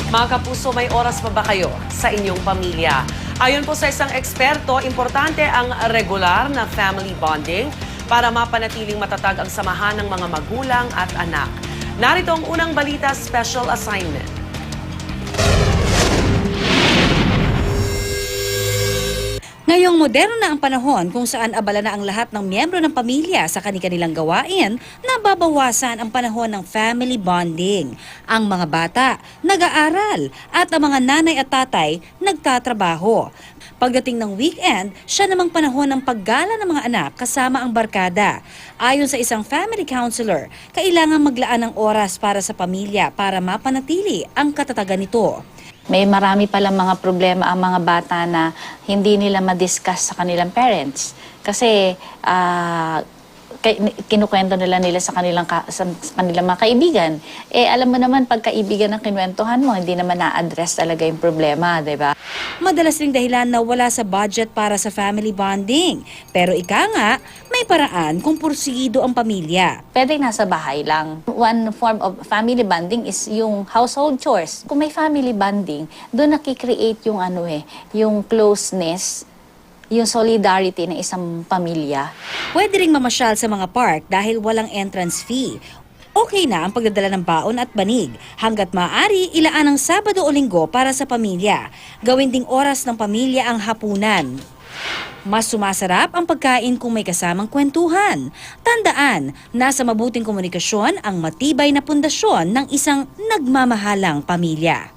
Mga kapuso, may oras pa ba kayo sa inyong pamilya? Ayon po sa isang eksperto, importante ang regular na family bonding para mapanatiling matatag ang samahan ng mga magulang at anak. Narito ang unang balita special assignment. Ngayong moderno na ang panahon kung saan abala na ang lahat ng miyembro ng pamilya sa kani-kanilang gawain, nababawasan ang panahon ng family bonding. Ang mga bata, nag-aaral at ang mga nanay at tatay, nagtatrabaho. Pagdating ng weekend, siya namang panahon ng paggala ng mga anak kasama ang barkada. Ayon sa isang family counselor, kailangan maglaan ng oras para sa pamilya para mapanatili ang katatagan nito. May marami palang mga problema ang mga bata na hindi nila ma-discuss sa kanilang parents. Kasi kinukwento nila sa kanilang mga kaibigan. Alam mo naman, pag kaibigan ang kinwentuhan mo, hindi naman na-address talaga yung problema, di ba? Madalas ring dahilan na wala sa budget para sa family bonding. Pero ika nga, may paraan kung pursigido ang pamilya. Pwede nasa bahay lang. One form of family bonding is yung household chores. Kung may family bonding, doon nakikreate yung yung closeness, yung solidarity ng isang pamilya. Pwede ring mamasyal sa mga park dahil walang entrance fee. Okay na ang pagdadala ng baon at banig. Hanggat maaari, ilaan ang Sabado o Linggo para sa pamilya. Gawin ding oras ng pamilya ang hapunan. Mas sumasarap ang pagkain kung may kasamang kwentuhan. Tandaan, nasa mabuting komunikasyon ang matibay na pundasyon ng isang nagmamahalang pamilya.